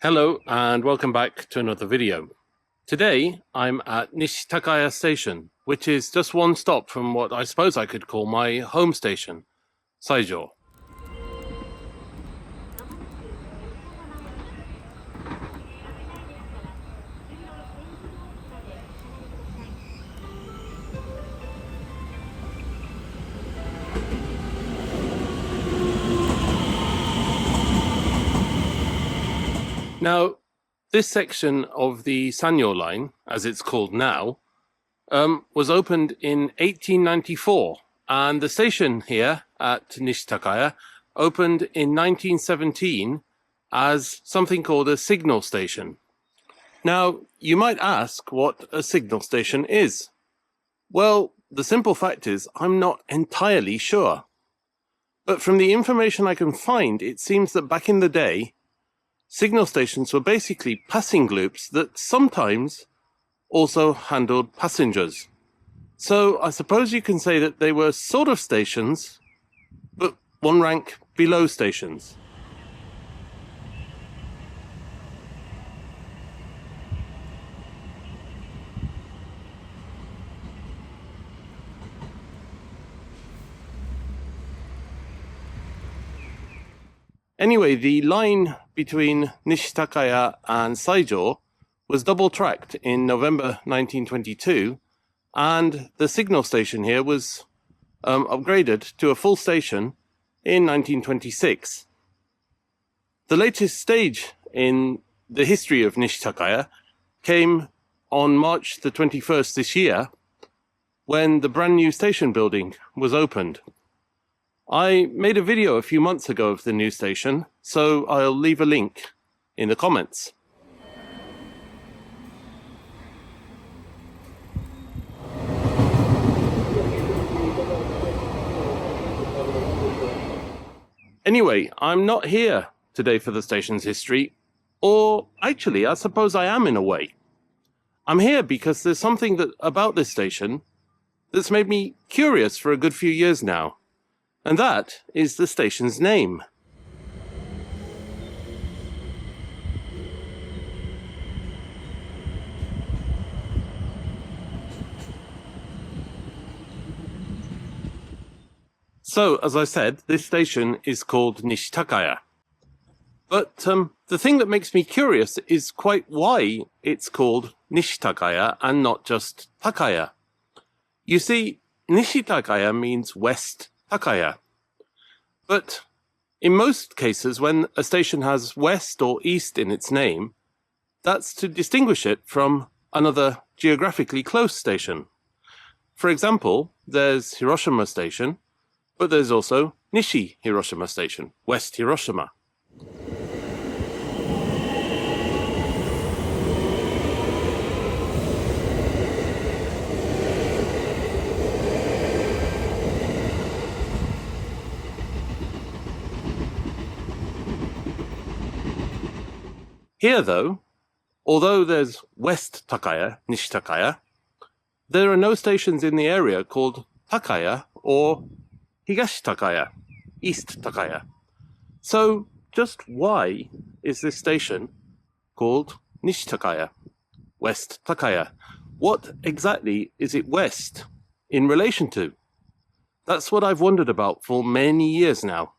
Hello and welcome back to another video. Today I'm at Nishitakaya Station, which is just one stop from what I suppose I could call my home station, Saijo. Now, this section of the Sanyo line, as it's called now, was opened in 1894, and the station here at Nishitakaya opened in 1917 as something called a signal station. Now, you might ask what a signal station is. Well, the simple fact is I'm not entirely sure. But from the information I can find, it seems that back in the day, signal stations were basically passing loops that sometimes also handled passengers. So I suppose you can say that they were sort of stations, but one rank below stations. Anyway, the line between Nishitakaya and Saijo was double-tracked in November 1922, and the signal station here was upgraded to a full station in 1926. The latest stage in the history of Nishitakaya came on March the 21st this year, when the brand new station building was opened. I made a video a few months ago of the new station, so I'll leave a link in the comments. Anyway, I'm not here today for the station's history, or actually, I suppose I am in a way. I'm here because there's something about this station that's made me curious for a good few years now. And that is the station's name. So, as I said, this station is called Nishitakaya. But the thing that makes me curious is quite why it's called Nishitakaya and not just Takaya. You see, Nishitakaya means West Takaya. But in most cases, when a station has west or east in its name, that's to distinguish it from another geographically close station. For example, there's Hiroshima Station, but there's also Nishi Hiroshima Station, West Hiroshima. Here, though, although there's West Takaya, Nishitakaya, there are no stations in the area called Takaya or Higashitakaya, East Takaya. So, just why is this station called Nishitakaya, West Takaya? What exactly is it west in relation to? That's what I've wondered about for many years now.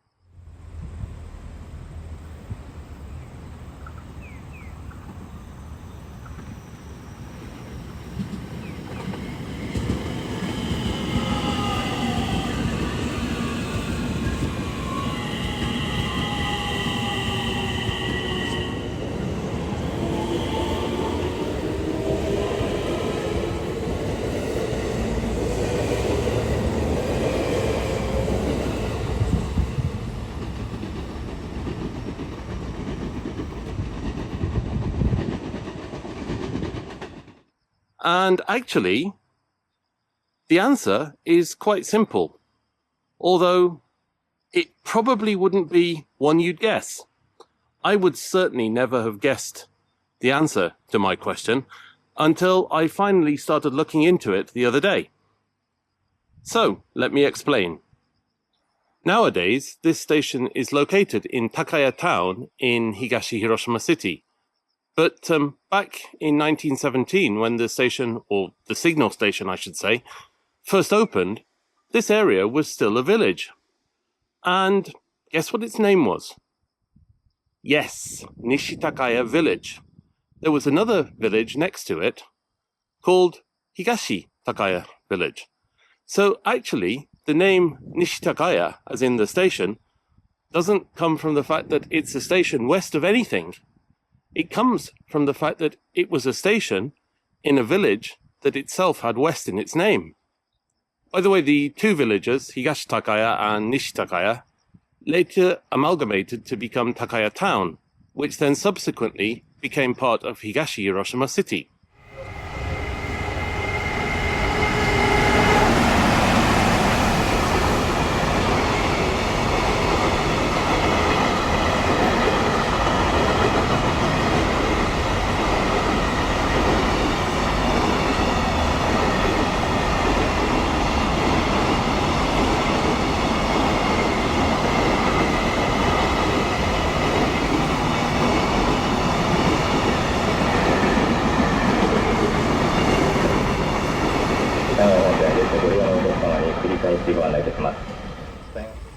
And actually, the answer is quite simple, although it probably wouldn't be one you'd guess. I would certainly never have guessed the answer to my question until I finally started looking into it the other day. So, let me explain. Nowadays, this station is located in Takaya town in Higashi Hiroshima City, But back in 1917, when the station, or the signal station I should say, first opened, this area was still a village. And guess what its name was? Yes, Nishitakaya village. There was another village next to it called Higashitakaya village. So actually, the name Nishitakaya, as in the station, doesn't come from the fact that it's a station west of anything. It comes from the fact that it was a station in a village that itself had west in its name. By the way, the two villages, Higashitakaya and Nishitakaya, later amalgamated to become Takaya Town, which then subsequently became part of Higashi Hiroshima City.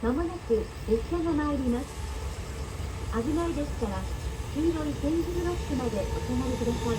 まもなく列車が参ります。危ないですから、黄色い点字ブロックまでお下がりください。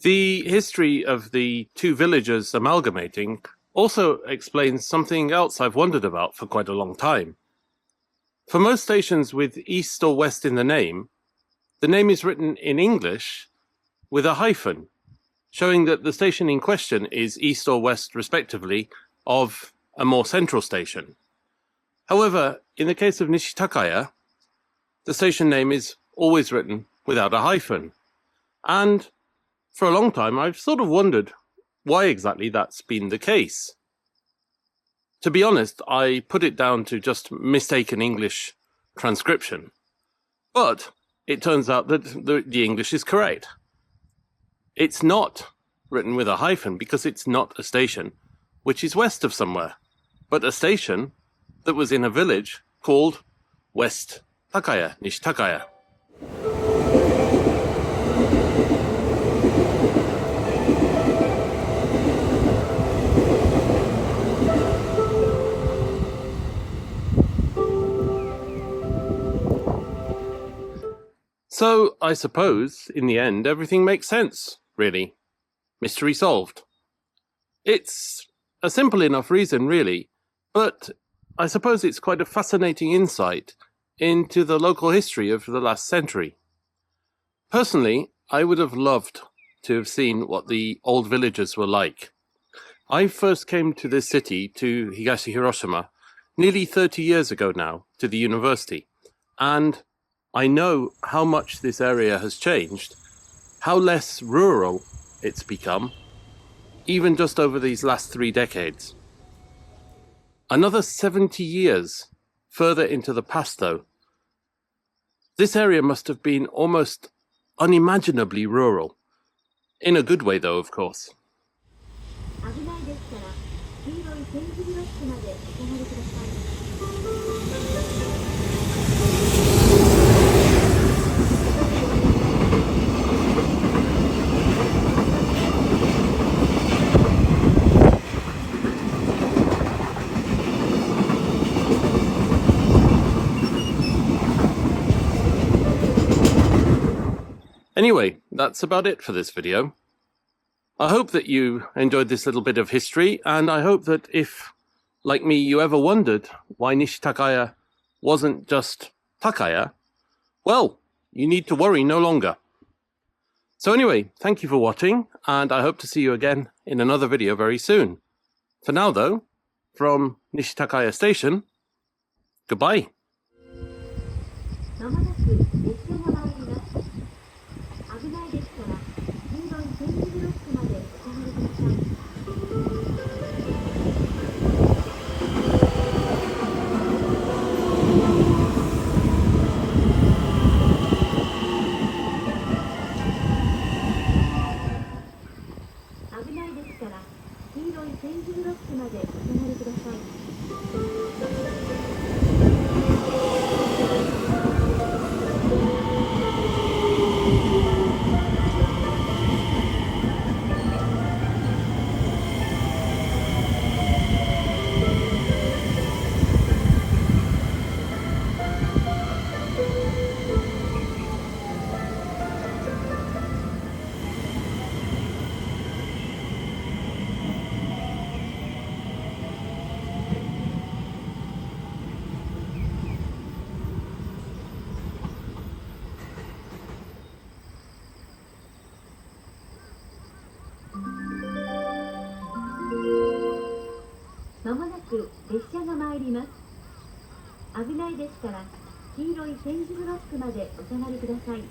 The history of the two villages amalgamating also explains something else I've wondered about for quite a long time. For most stations with east or west in the name is written in English with a hyphen, showing that the station in question is east or west, respectively, of a more central station. However, in the case of Nishitakaya, the station name is always written without a hyphen. And for a long time, I've sort of wondered why exactly that's been the case. To be honest, I put it down to just mistaken English transcription. But it turns out that the English is correct. It's not written with a hyphen because it's not a station which is west of somewhere, but a station that was in a village called West Takaya, Nishitakaya. So, I suppose, in the end, everything makes sense, really. Mystery solved. It's a simple enough reason, really, but I suppose it's quite a fascinating insight into the local history of the last century. Personally, I would have loved to have seen what the old villages were like. I first came to this city, to Higashi Hiroshima, nearly 30 years ago now, to the university, and I know how much this area has changed, how less rural it's become, even just over these last 3 decades. Another 70 years further into the past, though, this area must have been almost unimaginably rural. In a good way, though, of course. Anyway, that's about it for this video. I hope that you enjoyed this little bit of history, and I hope that if, like me, you ever wondered why Nishitakaya wasn't just Takaya, well, you need to worry no longer. So anyway, thank you for watching, and I hope to see you again in another video very soon. For now, though, from Nishitakaya Station, goodbye. く列車が参ります。危ないですから、黄色い点字ブロックまでお下がりください。